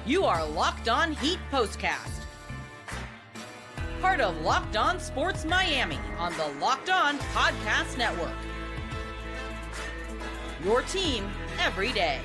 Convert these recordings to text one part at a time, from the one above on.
You are Locked On Heat Postcast, part of Locked On Sports Miami on the Locked On Podcast Network. Your team every day.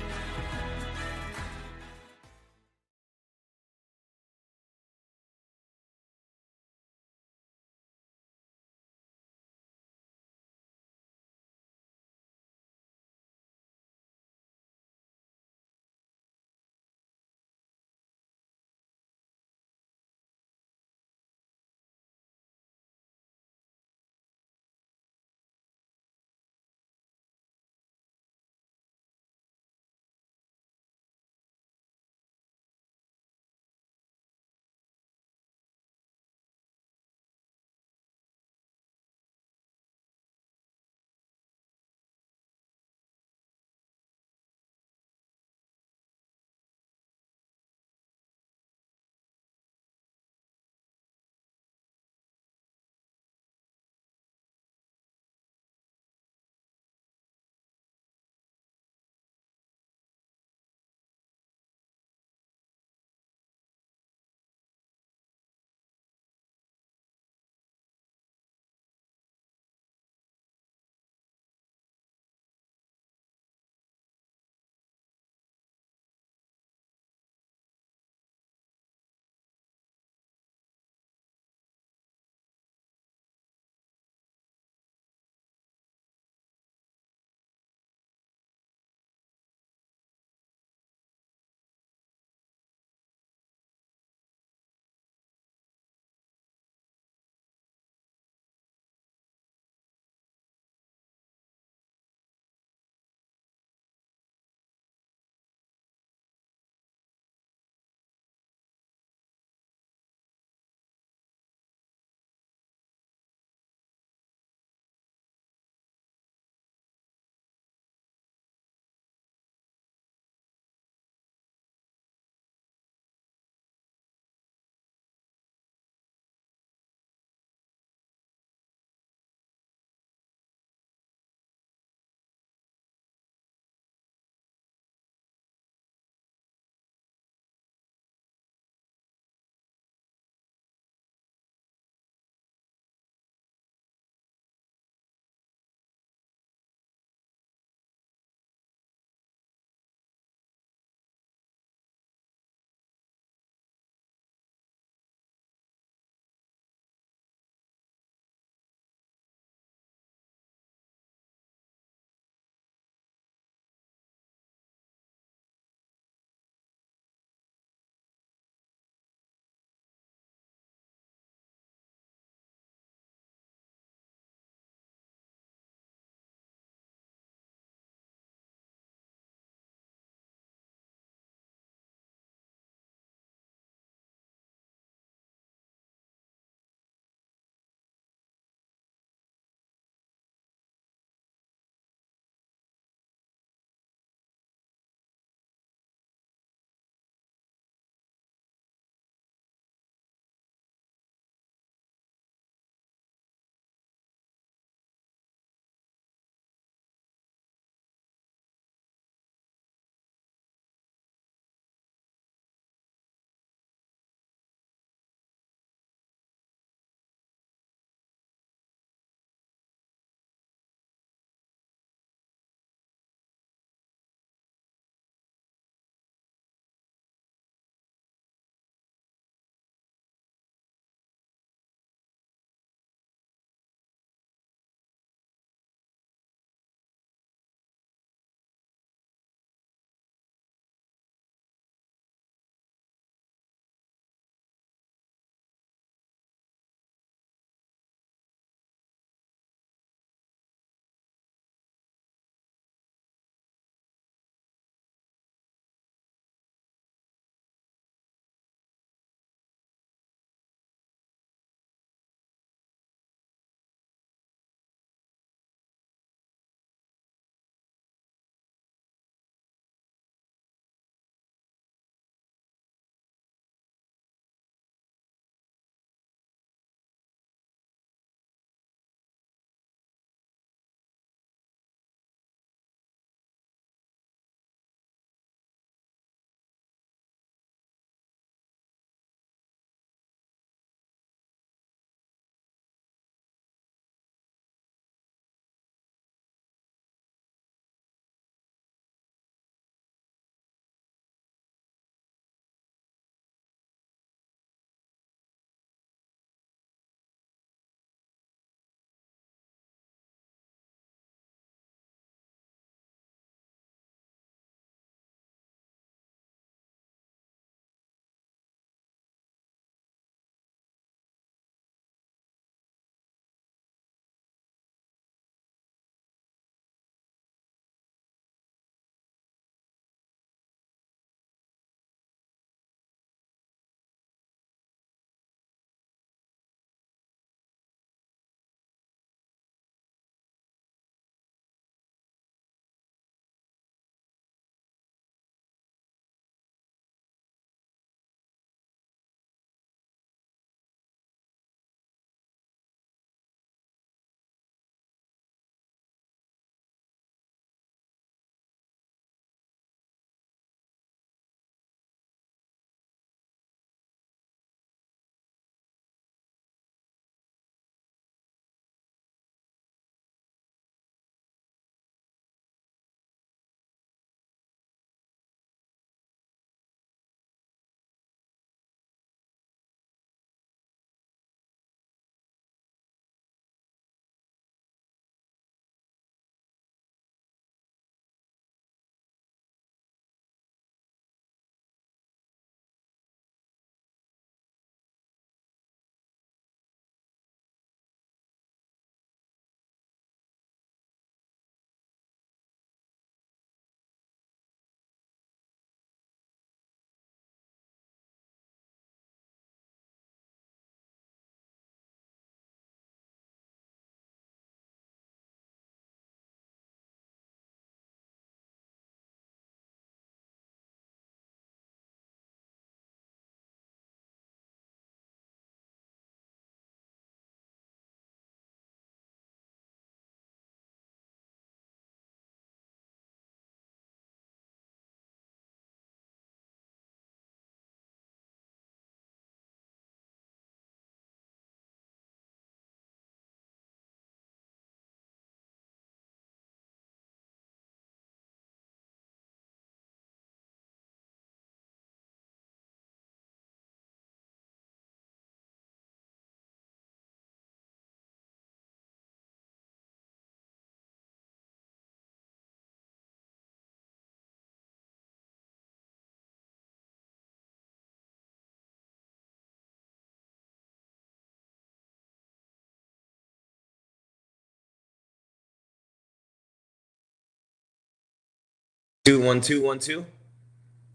Two, 1 2 1 2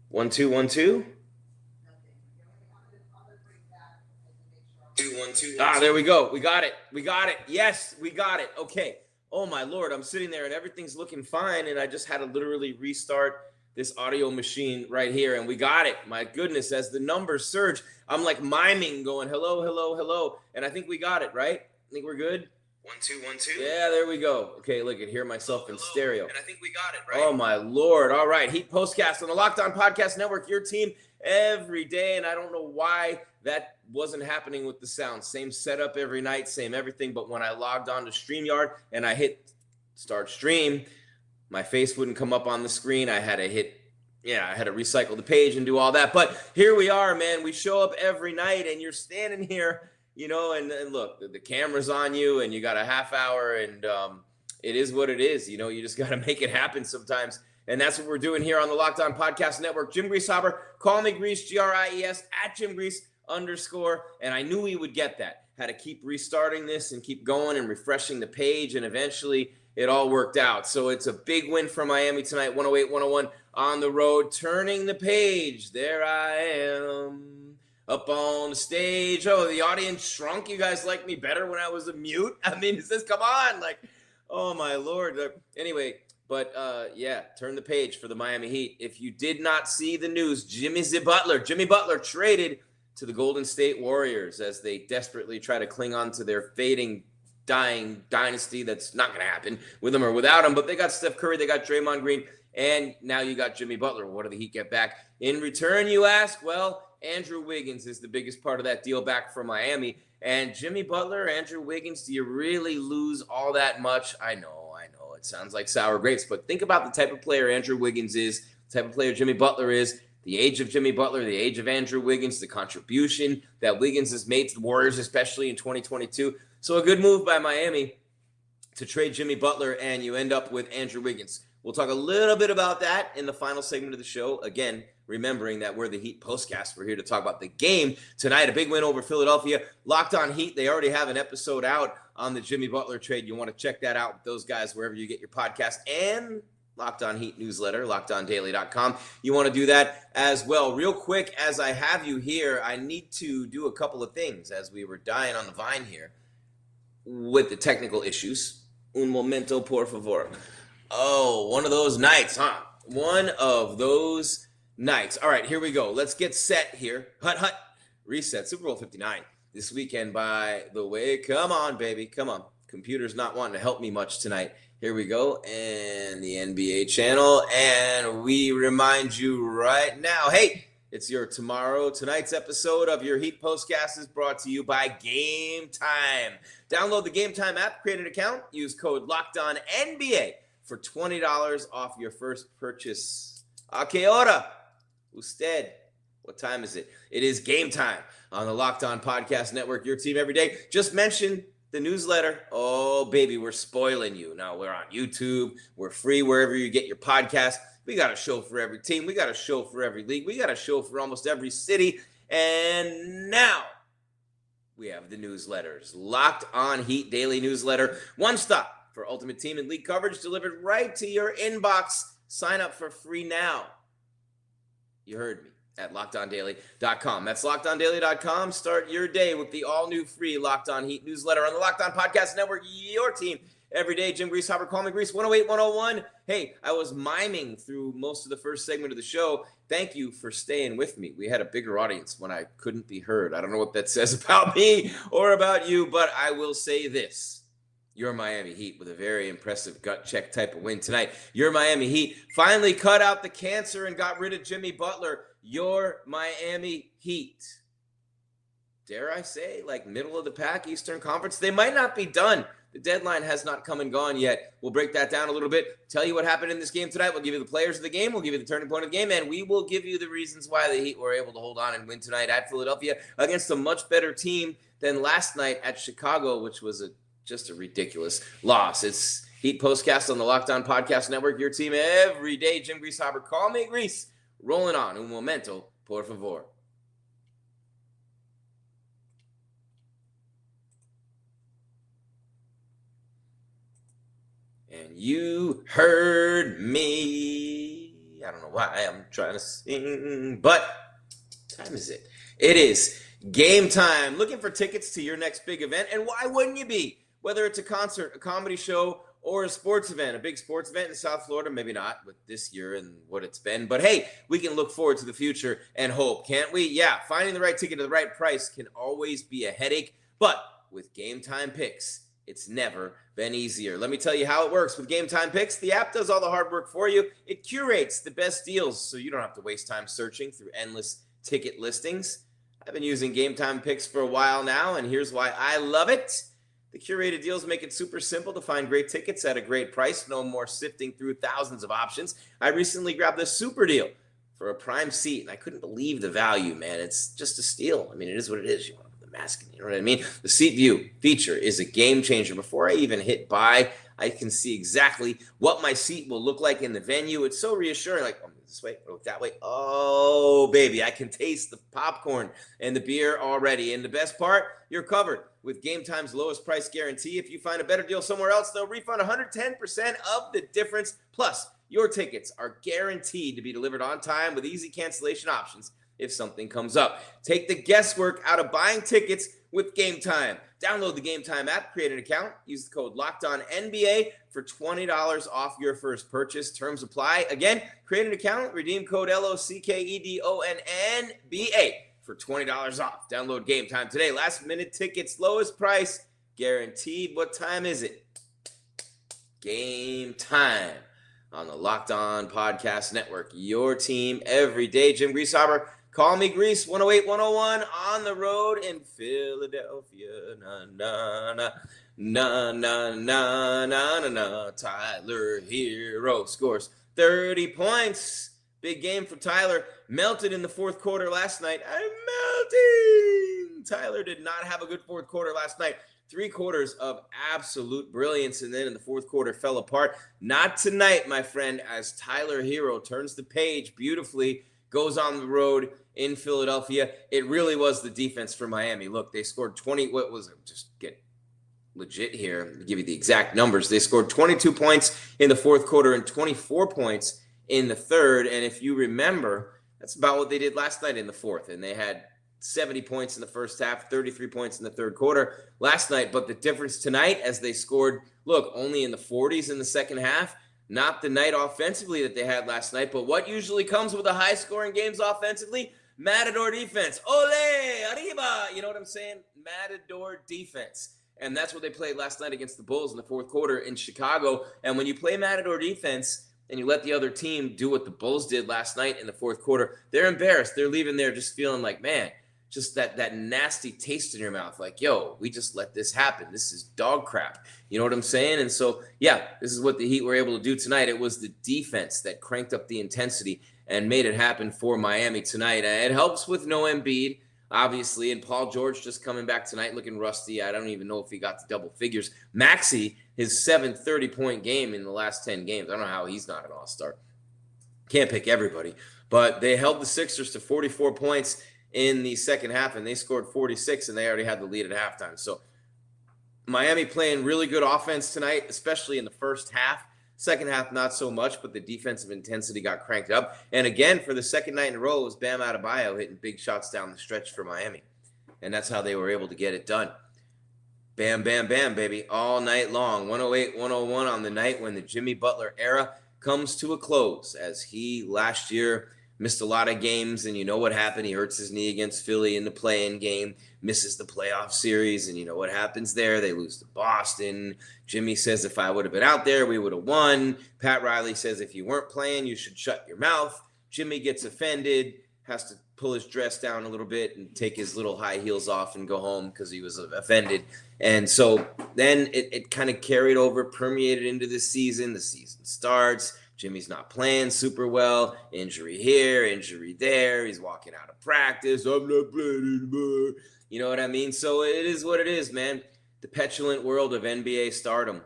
1 2 1 2. There we go. We got it. Yes, we got it. Okay. Oh my lord, I'm sitting there and everything's looking fine, and I just had to literally restart this audio machine right here, and we got it. My goodness, as the numbers surge, I'm like miming, going hello, hello, hello, and I think we got it right. I think we're good. 1 2 1 2. Yeah, there we go. Okay, look, I hear myself in stereo. And I think we got it right. Oh my lord. All right, Heat Postcast on the Locked On Podcast Network, your team every day, and I don't know why that wasn't happening with the sound. Same setup every night, same everything, but when I logged on to StreamYard and I hit start stream, my face wouldn't come up on the screen. I had to recycle the page and do all that. But here we are, man. We show up every night and you're standing here, and look, the camera's on you and you got a half hour, and it is what it is. You just got to make it happen sometimes. And that's what we're doing here on the Locked On Podcast Network. Jim Grieshaber, call me Grease, GRIES, @JimGrease_. And I knew he would get that. Had to keep restarting this and keep going and refreshing the page. And eventually it all worked out. So it's a big win for Miami tonight, 108-101 on the road. Turning the page. There I am up on the stage. Oh, the audience shrunk. You guys liked me better when I was a mute? I mean, it says, come on. Like, oh, my Lord. Anyway. But, turn the page for the Miami Heat. If you did not see the news, Jimmy Butler traded to the Golden State Warriors as they desperately try to cling on to their fading, dying dynasty. That's not going to happen with them or without them. But they got Steph Curry, they got Draymond Green, and now you got Jimmy Butler. What do the Heat get back in return, you ask? Well, Andrew Wiggins is the biggest part of that deal back from Miami. And Jimmy Butler, Andrew Wiggins, do you really lose all that much? I know. It sounds like sour grapes, but think about the type of player Andrew Wiggins is, the type of player Jimmy Butler is, the age of Jimmy Butler, the age of Andrew Wiggins, the contribution that Wiggins has made to the Warriors, especially in 2022. So a good move by Miami to trade Jimmy Butler, and you end up with Andrew Wiggins. We'll talk a little bit about that in the final segment of the show. Again, remembering that we're the Heat Postcast. We're here to talk about the game tonight. A big win over Philadelphia. Locked On Heat. They already have an episode out on the Jimmy Butler trade. You want to check that out with those guys wherever you get your podcast, and Locked On Heat newsletter, LockedOnDaily.com. You want to do that as well. Real quick, as I have you here, I need to do a couple of things as we were dying on the vine here with the technical issues. Un momento, por favor. Oh, one of those nights, huh? One of those nights. All right, here we go. Let's get set here. Hut. Reset. Super Bowl 59 this weekend, by the way. Come on, baby. Come on. Computer's not wanting to help me much tonight. Here we go. And the NBA channel. And we remind you right now, hey, it's your tomorrow. Tonight's episode of your Heat Postcast is brought to you by Gametime. Download the Gametime app, create an account, use code LOCKEDONNBA for $20 off your first purchase. A que hora? Usted. What time is it? It is game time on the Locked On Podcast Network, your team every day. Just mention the newsletter. Oh, baby, we're spoiling you. Now, we're on YouTube. We're free wherever you get your podcast. We got a show for every team. We got a show for every league. We got a show for almost every city. And now we have the newsletters. Locked On Heat Daily Newsletter. One stop for ultimate team and league coverage delivered right to your inbox. Sign up for free now. You heard me. At LockedOnDaily.com. That's LockedOnDaily.com. Start your day with the all-new free Locked On Heat newsletter on the Locked On Podcast Network, your team every day. Jim Grieshaber, call me Grease, 108-101. Hey, I was miming through most of the first segment of the show. Thank you for staying with me. We had a bigger audience when I couldn't be heard. I don't know what that says about me or about you, but I will say this. Your Miami Heat with a very impressive gut check type of win tonight. Your Miami Heat finally cut out the cancer and got rid of Jimmy Butler. Your Miami Heat, dare I say, like middle of the pack, Eastern Conference. They might not be done. The deadline has not come and gone yet. We'll break that down a little bit, tell you what happened in this game tonight. We'll give you the players of the game. We'll give you the turning point of the game, and we will give you the reasons why the Heat were able to hold on and win tonight at Philadelphia against a much better team than last night at Chicago, which was just a ridiculous loss. It's Heat Postcast on the Locked On Podcast Network, your team every day. Jim Grieshaber, call me Grease. Rolling on. Un momento, por favor. And you heard me. I don't know why I'm trying to sing, but what time is it? It is game time. Looking for tickets to your next big event, and why wouldn't you be? Whether it's a concert, a comedy show, or a sports event, a big sports event in South Florida, maybe not with this year and what it's been, but hey, we can look forward to the future and hope, can't we? Yeah, finding the right ticket at the right price can always be a headache, but with Gametime Picks, it's never been easier. Let me tell you how it works with Gametime Picks. The app does all the hard work for you. It curates the best deals so you don't have to waste time searching through endless ticket listings. I've been using Gametime Picks for a while now, and here's why I love it. The curated deals make it super simple to find great tickets at a great price. No more sifting through thousands of options. I recently grabbed a super deal for a prime seat, and I couldn't believe the value, man. It's just a steal. I mean, it is what it is. You want to put the mask in, you know what I mean? The seat view feature is a game changer. Before I even hit buy, I can see exactly what my seat will look like in the venue. It's so reassuring, like, oh, this way, oh, that way. Oh, baby, I can taste the popcorn and the beer already. And the best part, you're covered with Gametime's lowest price guarantee. If you find a better deal somewhere else, they'll refund 110% of the difference. Plus, your tickets are guaranteed to be delivered on time with easy cancellation options if something comes up. Take the guesswork out of buying tickets with Gametime. Download the Gametime app, create an account, use the code LOCKEDONNBA for $20 off your first purchase. Terms apply. Again, create an account, redeem code LOCKEDONNBA for $20 off. Download Gametime today. Last minute tickets, lowest price, guaranteed. What time is it? Game time on the Locked On Podcast Network. Your team every day. Jim Grieshaber. Call me Grease, 108, 101 on the road in Philadelphia. Na, na, na, na, na, na, na, na, na. Tyler Hero scores 30 points. Big game for Tyler. Melted in the fourth quarter last night. I'm melting. Tyler did not have a good fourth quarter last night. 3 quarters of absolute brilliance, and then in the fourth quarter fell apart. Not tonight, my friend, as Tyler Hero turns the page beautifully, goes on the road in Philadelphia. It really was the defense for Miami. Look, they scored 20. What was it? Just get legit here. I'll give you the exact numbers. They scored 22 points in the fourth quarter and 24 points in the third. And if you remember, that's about what they did last night in the fourth. And they had 70 points in the first half, 33 points in the third quarter last night. But the difference tonight, as they scored, look, only in the 40s in the second half. Not the night offensively that they had last night, but what usually comes with a high-scoring games offensively? Matador defense. Ole, arriba. You know what I'm saying? Matador defense. And that's what they played last night against the Bulls in the fourth quarter in Chicago. And when you play Matador defense and you let the other team do what the Bulls did last night in the fourth quarter, they're embarrassed. They're leaving there just feeling like, man, just that nasty taste in your mouth. Like, yo, we just let this happen. This is dog crap. You know what I'm saying? And so, yeah, this is what the Heat were able to do tonight. It was the defense that cranked up the intensity and made it happen for Miami tonight. It helps with no Embiid, obviously, and Paul George just coming back tonight looking rusty. I don't even know if he got to double figures. Maxey, his 7th 30-point game in the last 10 games. I don't know how he's not an all-star. Can't pick everybody. But they held the Sixers to 44 points in the second half, and they scored 46, and they already had the lead at halftime. So Miami playing really good offense tonight, especially in the first half. Second half, not so much, but the defensive intensity got cranked up. And again, for the second night in a row, it was Bam Adebayo hitting big shots down the stretch for Miami. And that's how they were able to get it done. Bam, bam, bam, baby, all night long. 108, 101 on the night when the Jimmy Butler era comes to a close, as he last year missed a lot of games, and you know what happened. He hurts his knee against Philly in the play-in game, misses the playoff series, and you know what happens there. They lose to Boston. Jimmy says, if I would have been out there, we would have won. Pat Riley says, if you weren't playing, you should shut your mouth. Jimmy gets offended, has to pull his dress down a little bit and take his little high heels off and go home because he was offended. And so then it kind of carried over, permeated into the season. The season starts. Jimmy's not playing super well. Injury here, injury there. He's walking out of practice. I'm not playing anymore. You know what I mean? So it is what it is, man. The petulant world of NBA stardom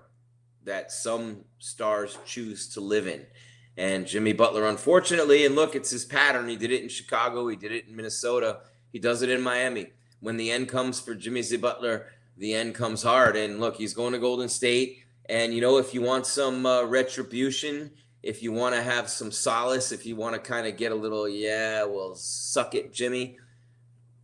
that some stars choose to live in. And Jimmy Butler, unfortunately, and look, it's his pattern. He did it in Chicago. He did it in Minnesota. He does it in Miami. When the end comes for Jimmy Z. Butler, the end comes hard. And look, he's going to Golden State. And, you know, if you want some retribution, if you want to have some solace, if you want to kind of get a little, yeah, well, suck it, Jimmy,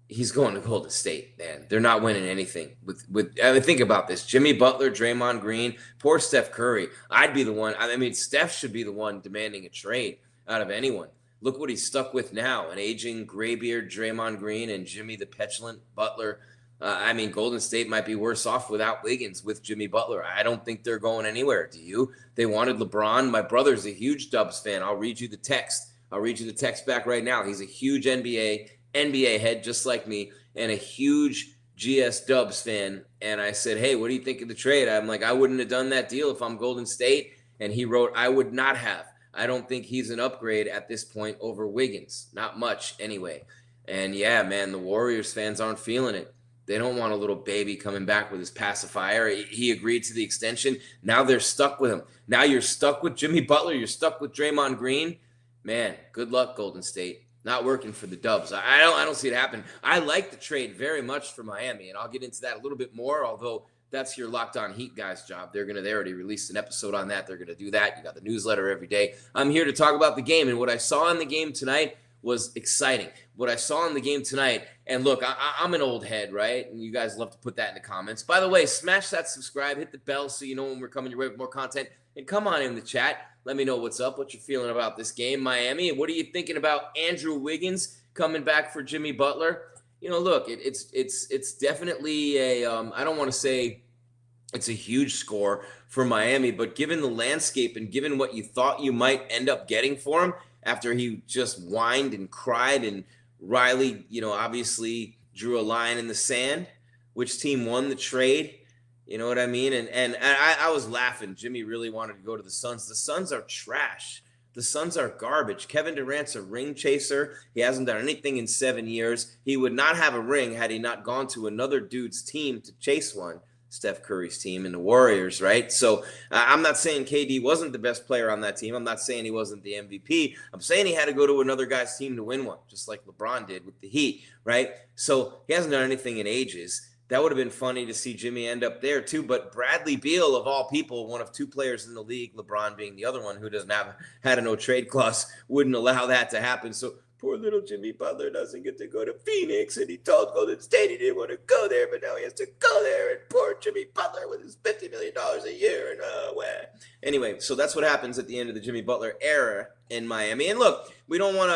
he's going to Golden State, man. They're not winning anything. I mean, think about this. Jimmy Butler, Draymond Green, poor Steph Curry. I'd be the one. I mean, Steph should be the one demanding a trade out of anyone. Look what he's stuck with now, an aging graybeard Draymond Green and Jimmy the petulant Butler. I mean, Golden State might be worse off without Wiggins with Jimmy Butler. I don't think they're going anywhere. Do you? They wanted LeBron. My brother's a huge Dubs fan. I'll read you the text. I'll read you the text back right now. He's a huge NBA head just like me and a huge GS Dubs fan. And I said, hey, what do you think of the trade? I'm like, I wouldn't have done that deal if I'm Golden State. And he wrote, I would not have. I don't think he's an upgrade at this point over Wiggins. Not much anyway. And yeah, man, the Warriors fans aren't feeling it. They don't want a little baby coming back with his pacifier. He agreed to the extension. Now they're stuck with him. Now you're stuck with Jimmy Butler. You're stuck with Draymond Green. Man, good luck, Golden State. Not working for the Dubs. I don't see it happen. I like the trade very much for Miami, and I'll get into that a little bit more, although that's your Locked On Heat guys' job. They already released an episode on that. They're going to do that. You got the newsletter every day. I'm here to talk about the game, and what I saw in the game tonight was exciting. What I saw in the game tonight, and look, I'm an old head, right? And you guys love to put that in the comments. By the way, smash that subscribe, hit the bell so you know when we're coming your way with more content, and come on in the chat. Let me know what's up, what you're feeling about this game, Miami, and what are you thinking about Andrew Wiggins coming back for Jimmy Butler? You know, look, it's definitely a I don't want to say it's a huge score for Miami, but given the landscape and given what you thought you might end up getting for him after he just whined and cried and Riley, you know, obviously drew a line in the sand, which team won the trade? You know what I mean? And I was laughing. Jimmy really wanted to go to the Suns. The Suns are trash. The Suns are garbage. Kevin Durant's a ring chaser. He hasn't done anything in 7 years. He would not have a ring had he not gone to another dude's team to chase one, Steph Curry's team and the Warriors, right? So I'm not saying KD wasn't the best player on that team. I'm not saying he wasn't the MVP. I'm saying he had to go to another guy's team to win one, just like LeBron did with the Heat, right? So he hasn't done anything in ages. That would have been funny to see Jimmy end up there too. But Bradley Beal, of all people, one of two players in the league, LeBron being the other one who doesn't have had a no trade clause, wouldn't allow that to happen. So poor little Jimmy Butler doesn't get to go to Phoenix, and he told Golden State he didn't want to go there, but now he has to go there. And poor Jimmy Butler with his $50 million a year. And anyway, so that's what happens at the end of the Jimmy Butler era in Miami. And look, we don't want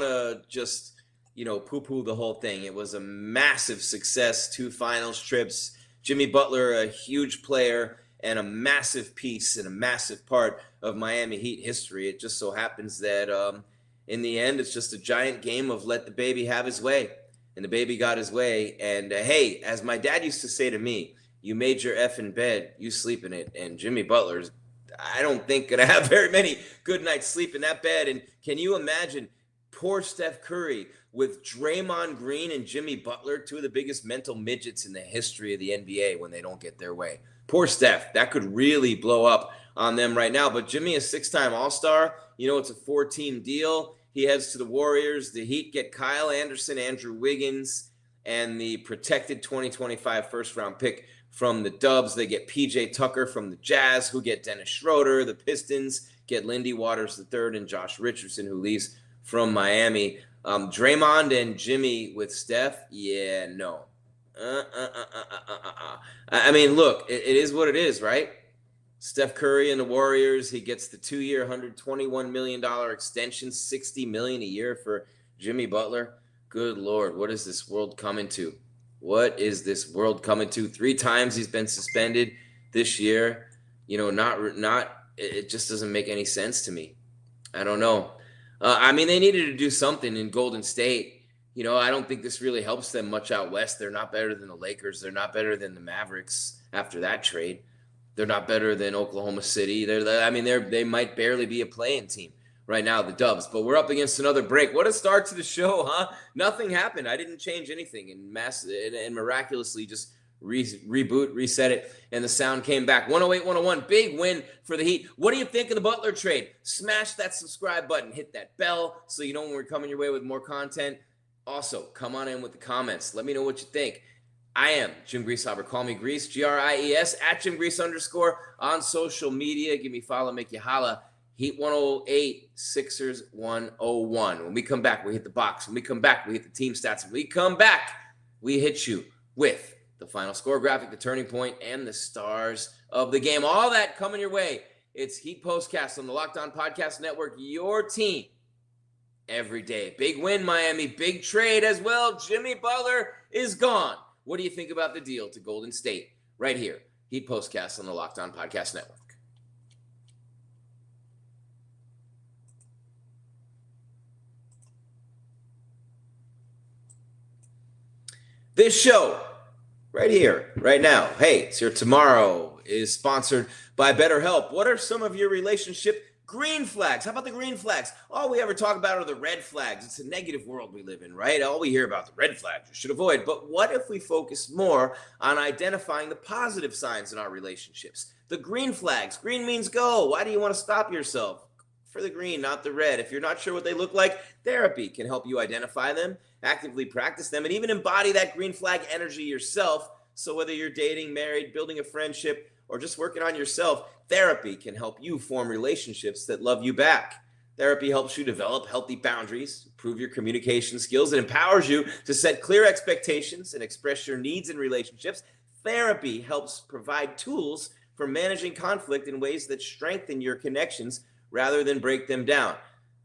to just poo-poo the whole thing. It was a massive success, 2 finals trips. Jimmy Butler, a huge player and a massive piece and a massive part of Miami Heat history. It just so happens that in the end, it's just a giant game of let the baby have his way. And the baby got his way. And hey, as my dad used to say to me, you made your effing bed, you sleep in it. And Jimmy Butler's, I don't think, going to have very many good nights sleep in that bed. And can you imagine poor Steph Curry with Draymond Green and Jimmy Butler, 2 of the biggest mental midgets in the history of the NBA when they don't get their way? Poor Steph. That could really blow up on them right now. But Jimmy is 6-time All-Star. You know, it's a 4-team deal. He heads to the Warriors. The Heat get Kyle Anderson, Andrew Wiggins, and the protected 2025 first-round pick from the Dubs. They get PJ Tucker from the Jazz, who get Dennis Schroeder. The Pistons get Lindy Waters III and Josh Richardson, who leaves from Miami. Draymond and Jimmy with Steph, yeah, no. I mean, look, it is what it is, right? Steph Curry and the Warriors, he gets the 2-year, $121 million extension, $60 million a year for Jimmy Butler. Good Lord, what is this world coming to? What is this world coming to? 3 times he's been suspended this year. You know, it just doesn't make any sense to me. I don't know. I mean, they needed to do something in Golden State. You know, I don't think this really helps them much out west. They're not better than the Lakers. They're not better than the Mavericks after that trade. They're not better than Oklahoma City. They might barely be a play-in team right now, the Dubs. But we're up against another break. What a start to the show, huh? Nothing happened. I didn't change anything, and miraculously just reset it, and the sound came back. 108-101, big win for the Heat. What do you think of the Butler trade? Smash that subscribe button, hit that bell so you know when we're coming your way with more content. Also, come on in with the comments. Let me know what you think. I am Jim Grieshaber. Call me Grease, Gries, @Jim Grease _ on social media. Give me a follow, make you holla. Heat 108, Sixers 101. When we come back, we hit the box. When we come back, we hit the team stats. When we come back, we hit you with the final score graphic, the turning point, and the stars of the game. All that coming your way. It's Heat Postcast on the Locked On Podcast Network, your team every day. Big win, Miami. Big trade as well. Jimmy Butler is gone. What do you think about the deal to Golden State? Right here, Heat Postcast on the Locked On Podcast Network. This show, right here, right now, hey, it's your tomorrow, is sponsored by BetterHelp. What are some of your relationship green flags? How about the green flags? All we ever talk about are the red flags. It's a negative world we live in, right? All we hear about the red flags you should avoid. But what if we focus more on identifying the positive signs in our relationships? The green flags. Green means go. Why do you want to stop yourself? For the green, not the red. If you're not sure what they look like, therapy can help you identify them, actively practice them, and even embody that green flag energy yourself. So whether you're dating, married, building a friendship, or just working on yourself, therapy can help you form relationships that love you back. Therapy helps you develop healthy boundaries, improve your communication skills, and empowers you to set clear expectations and express your needs in relationships. Therapy helps provide tools for managing conflict in ways that strengthen your connections rather than break them down.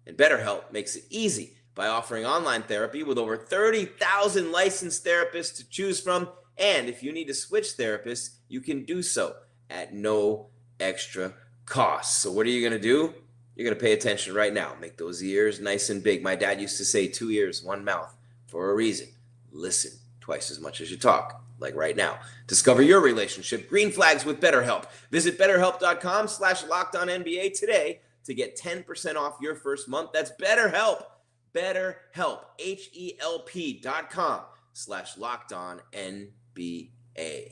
And BetterHelp makes it easy by offering online therapy with over 30,000 licensed therapists to choose from. And if you need to switch therapists, you can do so at no extra cost. So what are you going to do? You're going to pay attention right now. Make those ears nice and big. My dad used to say 2 ears, 1 mouth for a reason. Listen twice as much as you talk, like right now. Discover your relationship green flags with BetterHelp. Visit BetterHelp.com/LockedOnNBA today to get 10% off your first month. That's BetterHelp. BetterHelp. HELP.com/LockedOnNBA.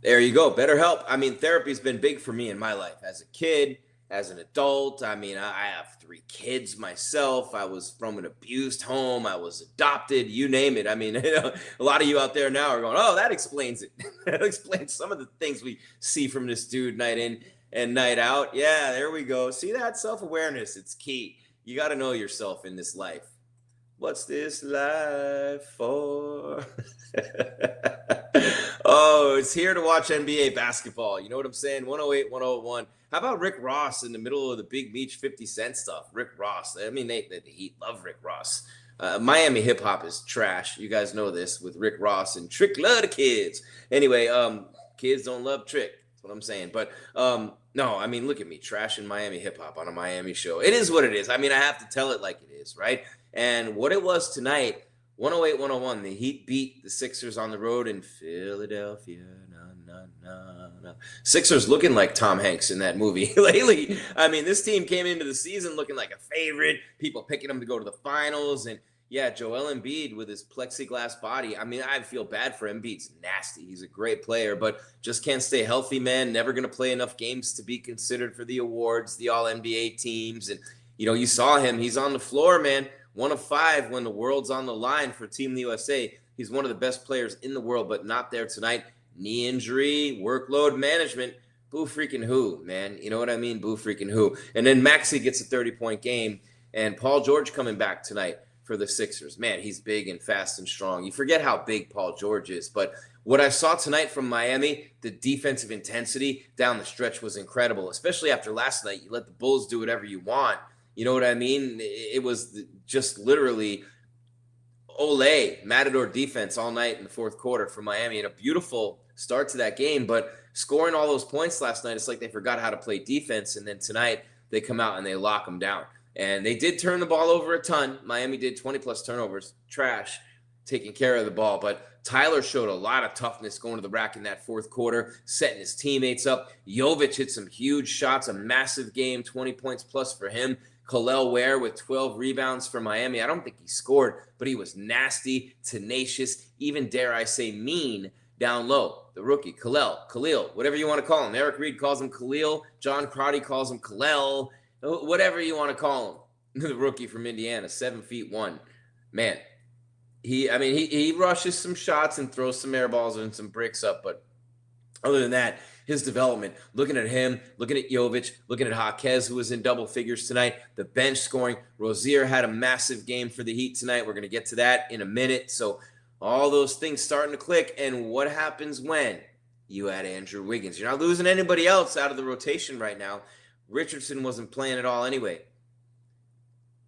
There you go. BetterHelp. I mean, therapy's been big for me in my life as a kid, as an adult. I mean, I have 3 kids myself. I was from an abused home. I was adopted, you name it. I mean, a lot of you out there now are going, oh, that explains it. That explains some of the things we see from this dude night in and night out. Yeah, there we go. See that? Self-awareness. It's key. You got to know yourself in this life. What's this life for? Oh, it's here to watch NBA basketball. You know what I'm saying? 108, 101. How about Rick Ross in the middle of the Big Meech 50 Cent stuff? Rick Ross. I mean, the Heat love Rick Ross. Miami hip-hop is trash. You guys know this with Rick Ross and Trick love the kids. Anyway, kids don't love Trick. That's what I'm saying. But no, I mean, look at me trashing Miami hip-hop on a Miami show. It is what it is. I mean, I have to tell it like it is, right? And what it was tonight, 108, 101, the Heat beat the Sixers on the road in Philadelphia. Sixers looking like Tom Hanks in that movie lately. I mean, this team came into the season looking like a favorite, people picking them to go to the finals. And yeah, Joel Embiid with his plexiglass body. I mean, I feel bad for Embiid's nasty. He's a great player, but just can't stay healthy, man. Never going to play enough games to be considered for the awards, the All-NBA teams. And, you know, you saw him. He's on the floor, man. 1 of 5 when the world's on the line for Team USA. He's one of the best players in the world, but not there tonight. Knee injury, workload management. Boo freaking who, man? You know what I mean? Boo freaking who. And then Maxey gets a 30-point game, and Paul George coming back tonight for the Sixers. Man, he's big and fast and strong. You forget how big Paul George is, but what I saw tonight from Miami, the defensive intensity down the stretch was incredible, especially after last night. You let the Bulls do whatever you want. You know what I mean? It was just literally Olay, Matador defense all night in the fourth quarter for Miami, and a beautiful start to that game. But scoring all those points last night, it's like they forgot how to play defense. And then tonight they come out and they lock them down. And they did turn the ball over a ton. Miami did 20-plus turnovers. Trash, taking care of the ball. But Tyler showed a lot of toughness going to the rack in that fourth quarter, setting his teammates up. Jovic hit some huge shots, a massive game, 20 points plus for him. Khalil Ware with 12 rebounds for Miami. I don't think he scored, but he was nasty, tenacious, even dare I say mean down low. The rookie, Khalil, whatever you want to call him. Eric Reed calls him Khalil. John Crotty calls him Khalil. Whatever you want to call him. the rookie from Indiana, 7'1". Man, he rushes some shots and throws some air balls and some bricks up, but other than that, his development, looking at him, looking at Jovic, looking at Jaquez, who was in double figures tonight, the bench scoring. Rozier had a massive game for the Heat tonight. We're going to get to that in a minute. So all those things starting to click. And what happens when you add Andrew Wiggins? You're not losing anybody else out of the rotation right now. Richardson wasn't playing at all anyway.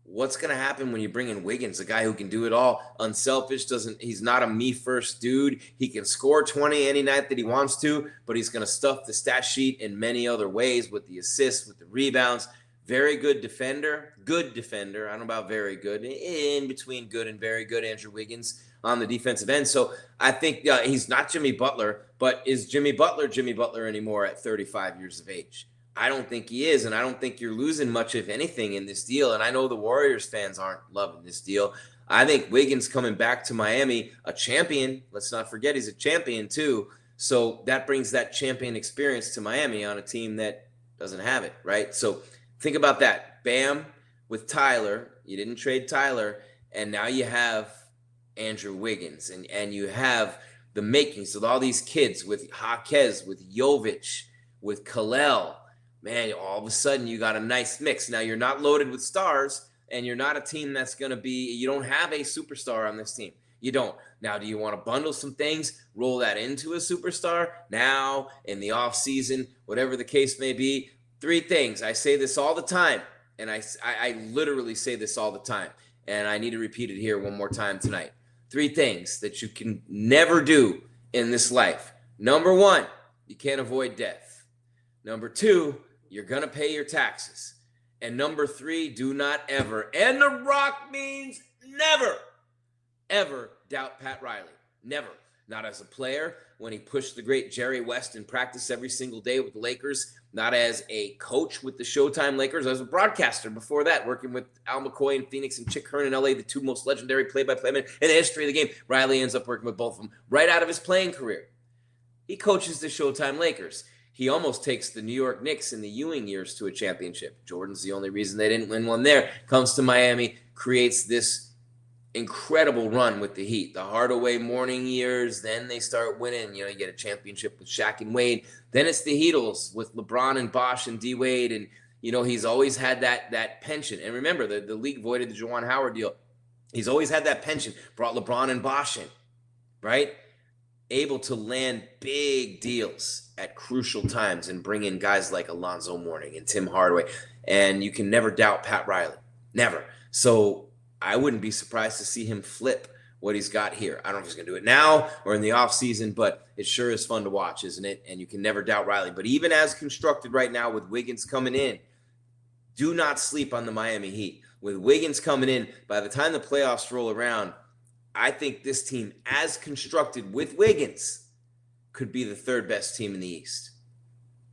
What's going to happen when you bring in Wiggins, a guy who can do it all, unselfish, he's not a me-first dude. He can score 20 any night that he wants to, but he's going to stuff the stat sheet in many other ways with the assists, with the rebounds. Very good defender. Good defender. I don't know about very good. In between good and very good, Andrew Wiggins on the defensive end. So I think he's not Jimmy Butler, but is Jimmy Butler anymore at 35 years of age? I don't think he is, and I don't think you're losing much, if anything, in this deal. And I know the Warriors fans aren't loving this deal. I think Wiggins coming back to Miami, a champion. Let's not forget he's a champion too. So that brings that champion experience to Miami on a team that doesn't have it, right? So think about that. Bam with Tyler. You didn't trade Tyler, and now you have Andrew Wiggins, and you have the makings of all these kids with Jaquez, with Jovic, with Kalel. Man, all of a sudden you got a nice mix. Now you're not loaded with stars, and you're not a team that's going to be, you don't have a superstar on this team. You don't. Now, do you want to bundle some things, roll that into a superstar now in the off season, whatever the case may be? 3 things. I say this all the time, and I literally say this all the time, and I need to repeat it here one more time tonight. 3 things that you can never do in this life. Number 1, you can't avoid death. Number 2, you're going to pay your taxes. And number 3, do not ever, and the rock means never, ever doubt Pat Riley. Never. Not as a player when he pushed the great Jerry West in practice every single day with the Lakers. Not as a coach with the Showtime Lakers. As a broadcaster before that, working with Al McCoy in Phoenix and Chick Hearn in LA, the 2 most legendary play-by-play men in the history of the game. Riley ends up working with both of them right out of his playing career. He coaches the Showtime Lakers. He almost takes the New York Knicks in the Ewing years to a championship. Jordan's the only reason they didn't win one there. Comes to Miami, creates this incredible run with the Heat. The Hardaway Morning years, then they start winning. You get a championship with Shaq and Wade. Then it's the Heatles with LeBron and Bosh and D. Wade. And, he's always had that penchant. And remember, the league voided the Juwan Howard deal. He's always had that penchant. Brought LeBron and Bosh in, right? Able to land big deals at crucial times and bring in guys like Alonzo Mourning and Tim Hardaway. And you can never doubt Pat Riley. Never. So I wouldn't be surprised to see him flip what he's got here. I don't know if he's going to do it now or in the offseason, but it sure is fun to watch, isn't it? And you can never doubt Riley. But even as constructed right now with Wiggins coming in, do not sleep on the Miami Heat. With Wiggins coming in, by the time the playoffs roll around, I think this team, as constructed with Wiggins, could be the 3rd best team in the East.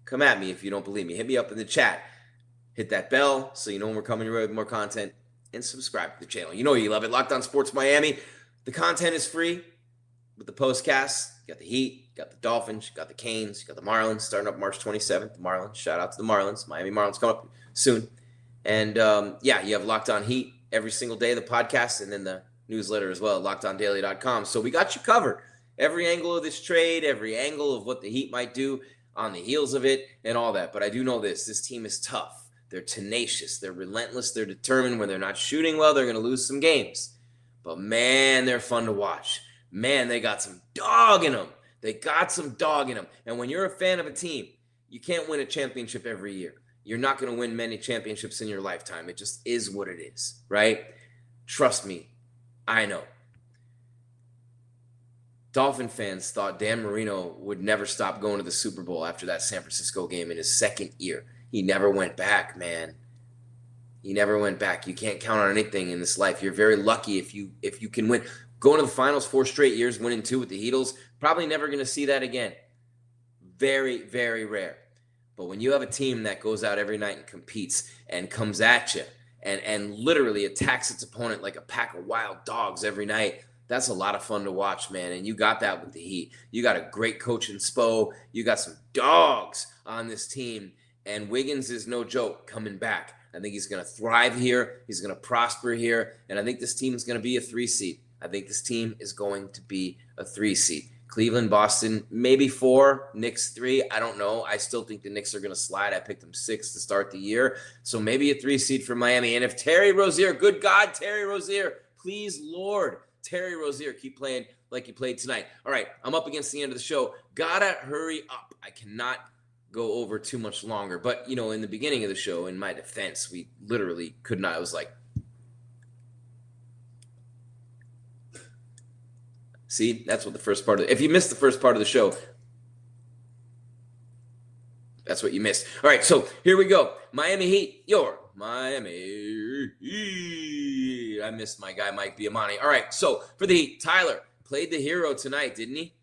Come at me if you don't believe me. Hit me up in the chat. Hit that bell so you know when we're coming your way with more content. And subscribe to the channel. You know you love it. Locked On Sports Miami. The content is free with the postcast. You got the Heat, you got the Dolphins, you got the Canes, you got the Marlins starting up March 27th. The Marlins. Shout out to the Marlins. Miami Marlins coming up soon. And, you have Locked On Heat every single day, the podcast, and then the newsletter as well at LockedOnDaily.com. So we got you covered. Every angle of this trade, every angle of what the Heat might do on the heels of it and all that. But I do know this team is tough. They're tenacious. They're relentless. They're determined. When they're not shooting well, they're going to lose some games. But, man, they're fun to watch. Man, they got some dog in them. And when you're a fan of a team, you can't win a championship every year. You're not going to win many championships in your lifetime. It just is what it is, right? Trust me. I know. Dolphin fans thought Dan Marino would never stop going to the Super Bowl after that San Francisco game in his 2nd year. He never went back, man. He never went back. You can't count on anything in this life. You're very lucky if you can win. Going to the finals 4 straight years, winning 2 with the Heatles, probably never going to see that again. Very, very rare. But when you have a team that goes out every night and competes and comes at you and literally attacks its opponent like a pack of wild dogs every night, that's a lot of fun to watch, man. And you got that with the Heat. You got a great coach in Spo. You got some dogs on this team. And Wiggins is no joke coming back. I think he's going to thrive here. He's going to prosper here. And I think this team is going to be a 3 seed. I think this team is going to be a 3 seed. Cleveland, Boston, maybe 4, Knicks 3. I don't know. I still think the Knicks are going to slide. I picked them 6 to start the year. So maybe a 3 seed for Miami. And if Terry Rozier, good God, Terry Rozier, please, Lord, Terry Rozier, keep playing like you played tonight. All right, I'm up against the end of the show. Gotta hurry up. I cannot go over too much longer. But, you know, in the beginning of the show, in my defense, we literally could not. It was like, see, that's what the first part of if you missed the first part of the show, that's what you missed. All right, so here we go. Miami Heat, your Miami Heat. I missed my guy, Mike Biamani. All right, so for the Heat, Tyler played the hero tonight, didn't he?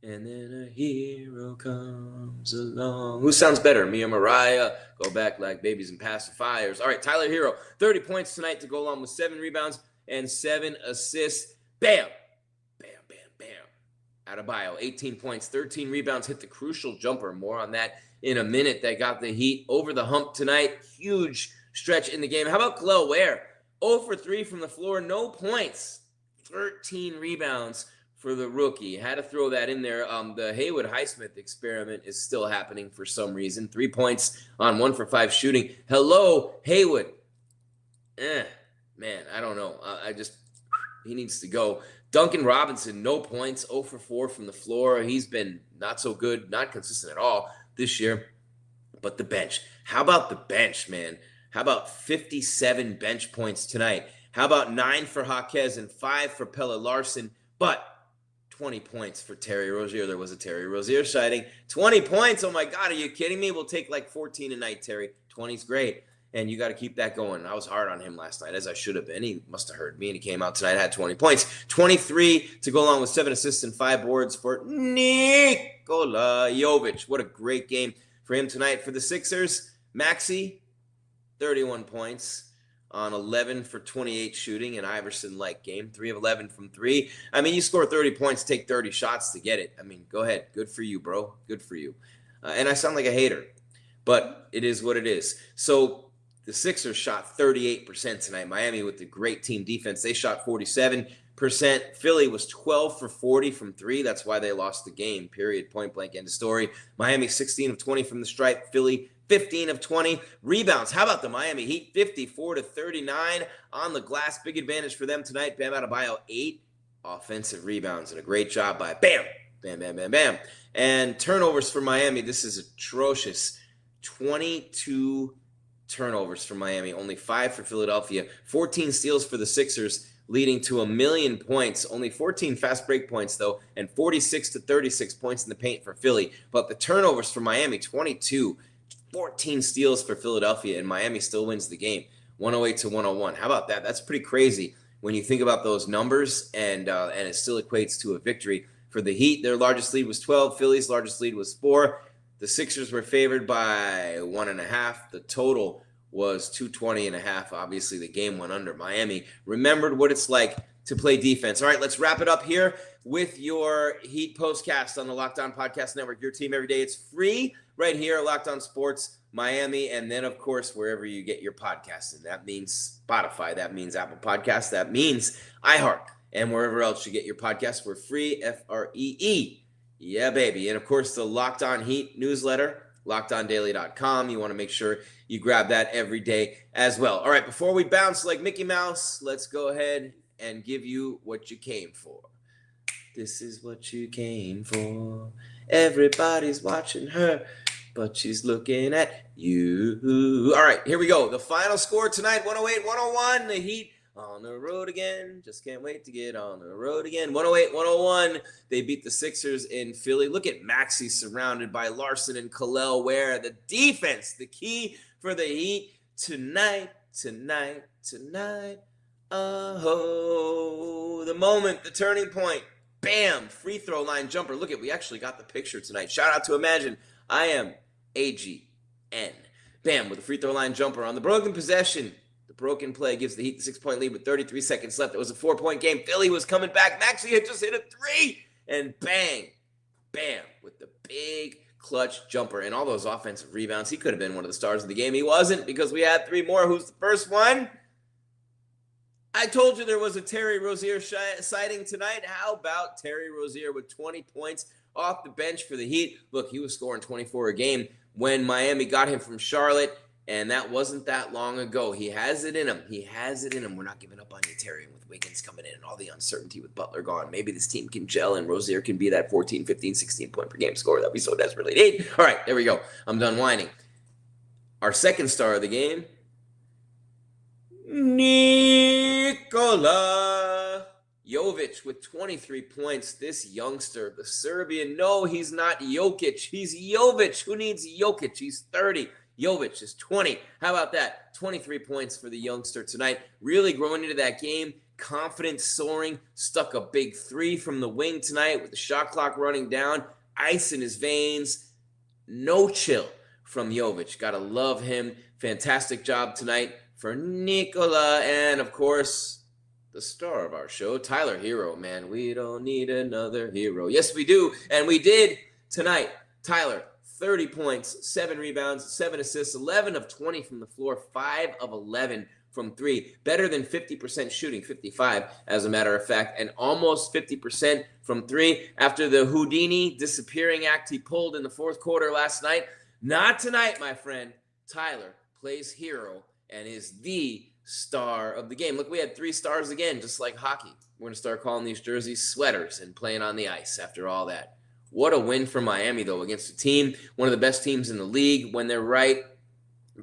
And then a hero comes along. Who sounds better, me or Mariah? Go back like babies and pacifiers. All right, Tyler Hero, 30 points tonight to go along with 7 rebounds and 7 assists. Bam! Adebayo, 18 points, 13 rebounds, hit the crucial jumper. More on that in a minute. That got the Heat over the hump tonight. Huge stretch in the game. How about Kel'el Ware? 0 for 3 from the floor, no points. 13 rebounds for the rookie. Had to throw that in there. The Haywood Highsmith experiment is still happening for some reason. 3 points on 1 for 5 shooting. Hello, Haywood. Man, I don't know. He needs to go. Duncan Robinson, no points, 0 for 4 from the floor. He's been not so good, not consistent at all this year. But the bench. How about the bench, man? How about 57 bench points tonight? How about 9 for Jaquez and 5 for Pelle Larsson? But 20 points for Terry Rozier. There was a Terry Rozier sighting. 20 points. Oh, my God. Are you kidding me? We'll take like 14 a night, Terry. 20's great. And you got to keep that going. I was hard on him last night, as I should have been. He must have heard me, and he came out tonight, had 20 points. 23 to go along with 7 assists and 5 boards for Nikola Jovic. What a great game for him tonight. For the Sixers, Maxey, 31 points on 11 for 28 shooting, an Iverson-like game. 3 of 11 from 3. I mean, you score 30 points, take 30 shots to get it. I mean, go ahead. Good for you, bro. Good for you. And I sound like a hater, but it is what it is. So the Sixers shot 38% tonight. Miami with the great team defense, they shot 47%. Philly was 12 for 40 from 3. That's why they lost the game, period, point blank, end of story. Miami 16 of 20 from the stripe. Philly 15 of 20. Rebounds, how about the Miami Heat? 54 to 39 on the glass. Big advantage for them tonight. Bam Adebayo, 8 offensive rebounds, and a great job by Bam. And turnovers for Miami, this is atrocious. 22 turnovers for Miami, only 5 for Philadelphia, 14 steals for the Sixers, leading to 1,000,000 points. Only 14 fast break points, though, and 46 to 36 points in the paint for Philly. But the turnovers for Miami, 22, 14 steals for Philadelphia, and Miami still wins the game, 108 to 101. How about that? That's pretty crazy when you think about those numbers, and it still equates to a victory. For the Heat, their largest lead was 12. Philly's largest lead was 4. The Sixers were favored by 1.5. The total was 220.5. Obviously, the game went under. Miami remembered what it's like to play defense. All right, let's wrap it up here with your Heat postcast on the Locked On Podcast Network. Your team every day. It's free right here at Locked On Sports Miami, and then, of course, wherever you get your podcasts. And that means Spotify. That means Apple Podcasts. That means iHeart. And wherever else you get your podcasts, we're free, Free. Yeah, baby. And, of course, the Locked On Heat newsletter, LockedOnDaily.com. You want to make sure you grab that every day as well. All right, before we bounce like Mickey Mouse, let's go ahead and give you what you came for. This is what you came for. Everybody's watching her, but she's looking at you. All right, here we go. The final score tonight, 108-101. The Heat on the road again. Just can't wait to get on the road again. 108-101. They beat the Sixers in Philly. Look at Maxey surrounded by Larsson and Kel'el Ware. The defense, the key for the Heat tonight. Oh, the moment, the turning point. Bam, free throw line jumper. Look at, we actually got the picture tonight. Shout out to Imagine. I am AGN. Bam, with a free throw line jumper on the broken possession. The broken play gives the Heat the 6-point lead with 33 seconds left. It was a 4-point game. Philly was coming back. Maxey had just hit a 3. And bang, bam, with the big clutch jumper, and all those offensive rebounds. He could have been one of the stars of the game. He wasn't, because we had 3 more. Who's the first one? I told you there was a Terry Rozier sighting tonight. How about Terry Rozier with 20 points off the bench for the Heat? Look, he was scoring 24 a game when Miami got him from Charlotte, and that wasn't that long ago. He has it in him. He has it in him. We're not giving up on you, Terry. And with Wiggins coming in and all the uncertainty with Butler gone, maybe this team can gel and Rozier can be that 14, 15, 16 point per game scorer that we so desperately need. All right, there we go. I'm done whining. Our second star of the game, Nikola Jovic with 23 points. This youngster, the Serbian, no, he's not Jokic. He's Jovic. Who needs Jokic? He's 30. Jovic is 20. How about that? 23 points for the youngster tonight. Really growing into that game. Confidence soaring. Stuck a big 3 from the wing tonight with the shot clock running down. Ice in his veins. No chill from Jovic. Gotta love him. Fantastic job tonight for Nikola. And, of course, the star of our show, Tyler Herro. Man, we don't need another hero. Yes, we do. And we did tonight. Tyler, 30 points, 7 rebounds, 7 assists, 11 of 20 from the floor, 5 of 11 from 3. Better than 50% shooting, 55 as a matter of fact, and almost 50% from 3 after the Houdini disappearing act he pulled in the fourth quarter last night. Not tonight, my friend. Tyler plays hero and is the star of the game. Look, we had 3 stars again, just like hockey. We're going to start calling these jerseys sweaters and playing on the ice after all that. What a win for Miami, though, against a team, one of the best teams in the league when they're right.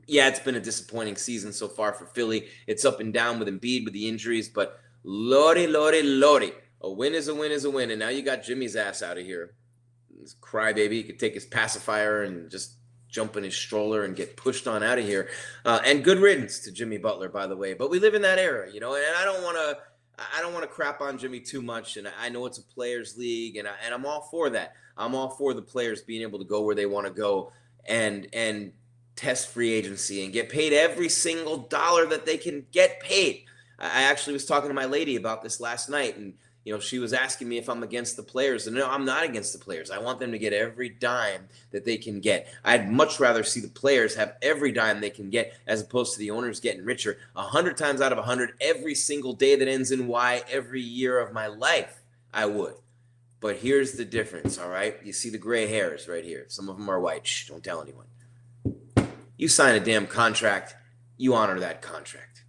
Yeah, it's been a disappointing season so far for Philly. It's up and down with Embiid with the injuries, but lordy, a win is a win is a win. And now you got Jimmy's ass out of here. This crybaby, he could take his pacifier and just jump in his stroller and get pushed on out of here. And good riddance to Jimmy Butler, by the way. But we live in that era, and I don't want to crap on Jimmy too much, and I know it's a players' league, and I'm all for that. I'm all for the players being able to go where they want to go and test free agency and get paid every single dollar that they can get paid. I actually was talking to my lady about this last night, and she was asking me if I'm against the players. And no, I'm not against the players. I want them to get every dime that they can get. I'd much rather see the players have every dime they can get as opposed to the owners getting richer 100 times out of 100 every single day that ends in Y every year of my life. I would. But here's the difference, all right? You see the gray hairs right here. Some of them are white. Shh, don't tell anyone. You sign a damn contract, you honor that contract.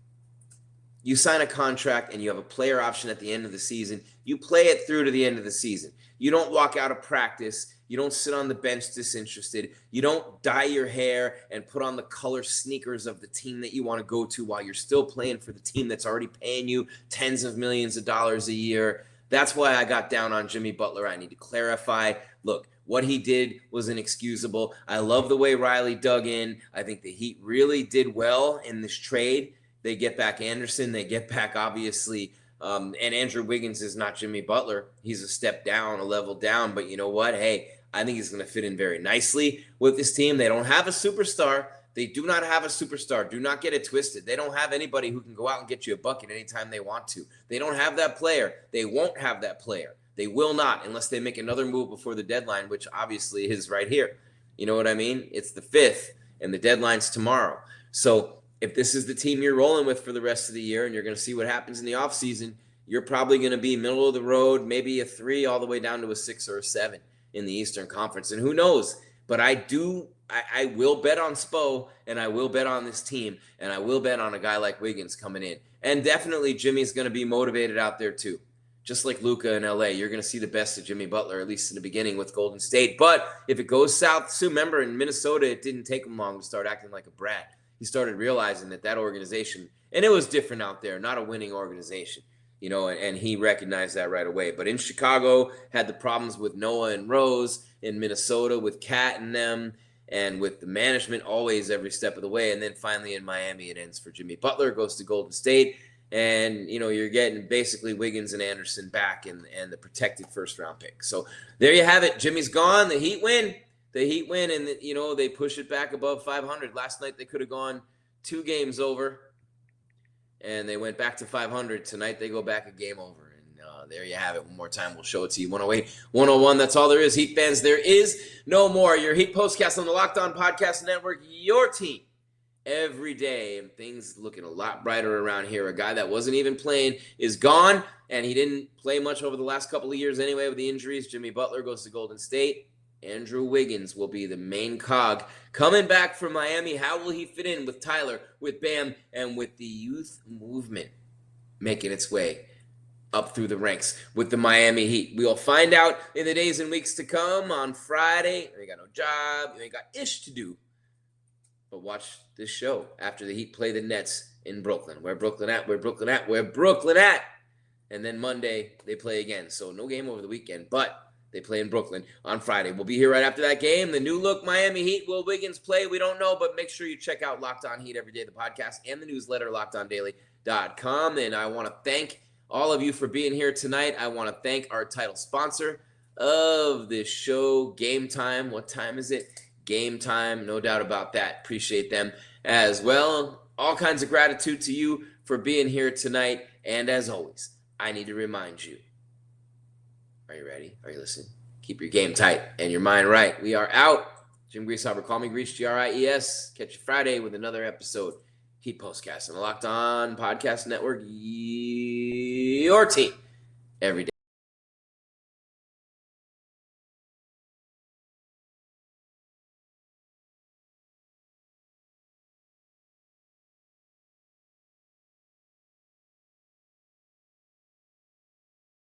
You sign a contract and you have a player option at the end of the season. You play it through to the end of the season. You don't walk out of practice. You don't sit on the bench disinterested. You don't dye your hair and put on the color sneakers of the team that you want to go to while you're still playing for the team that's already paying you tens of millions of dollars a year. That's why I got down on Jimmy Butler. I need to clarify. Look, what he did was inexcusable. I love the way Riley dug in. I think the Heat really did well in this trade. They get back Anderson. They get back, obviously, and Andrew Wiggins is not Jimmy Butler. He's a step down, a level down. But you know what? Hey, I think he's going to fit in very nicely with this team. They don't have a superstar. They do not have a superstar. Do not get it twisted. They don't have anybody who can go out and get you a bucket anytime they want to. They don't have that player. They won't have that player. They will not unless they make another move before the deadline, which obviously is right here. You know what I mean? It's the 5th, and the deadline's tomorrow. So if this is the team you're rolling with for the rest of the year and you're going to see what happens in the offseason, you're probably going to be middle of the road, maybe a 3 all the way down to a 6 or a 7 in the Eastern Conference. And who knows? But I will bet on Spo, and I will bet on this team, and I will bet on a guy like Wiggins coming in. And definitely Jimmy's going to be motivated out there too. Just like Luka in LA, you're going to see the best of Jimmy Butler, at least in the beginning with Golden State. But if it goes south soon, remember in Minnesota, it didn't take him long to start acting like a brat. He started realizing that organization, and it was different out there, not a winning organization, and he recognized that right away. But in Chicago, had the problems with Noah and Rose. In Minnesota with Kat and them, and with the management always every step of the way. And then finally in Miami, it ends for Jimmy Butler, goes to Golden State. And, you're getting basically Wiggins and Anderson back and the protected first-round pick. So there you have it. Jimmy's gone. The Heat win. And, they push it back above 500. Last night they could have gone 2 games over, and they went back to 500. Tonight they go back a game over. And There you have it. One more time, we'll show it to you. 108, 101. That's all there is. Heat fans, there is no more. Your Heat Postcast on the Locked On Podcast Network. Your team every day, and things looking a lot brighter around here. A guy that wasn't even playing is gone, and he didn't play much over the last couple of years anyway with the injuries. Jimmy Butler goes to Golden State. Andrew Wiggins will be the main cog coming back from Miami. How will he fit in with Tyler, with Bam, and with the youth movement making its way up through the ranks with the Miami Heat? We'll find out in the days and weeks to come. On Friday, you ain't got no job, you ain't got ish to do, but watch this show after the Heat play the Nets in Brooklyn. Where Brooklyn at? Where Brooklyn at? Where Brooklyn at? And then Monday, they play again. So no game over the weekend, but they play in Brooklyn on Friday. We'll be here right after that game. The new look Miami Heat. Will Wiggins play? We don't know, but make sure you check out Locked On Heat every day, the podcast and the newsletter, LockedOnDaily.com. And I want to thank all of you for being here tonight. I want to thank our title sponsor of this show, Gametime. What time is it? Gametime, no doubt about that. Appreciate them as well. All kinds of gratitude to you for being here tonight. And as always, I need to remind you, are you ready? Are you listening? Keep your game tight and your mind right. We are out. Jim Grieshaber, call me Gries, Gries. Catch you Friday with another episode. Heat Postcast on the Locked On Podcast Network. Your team every day.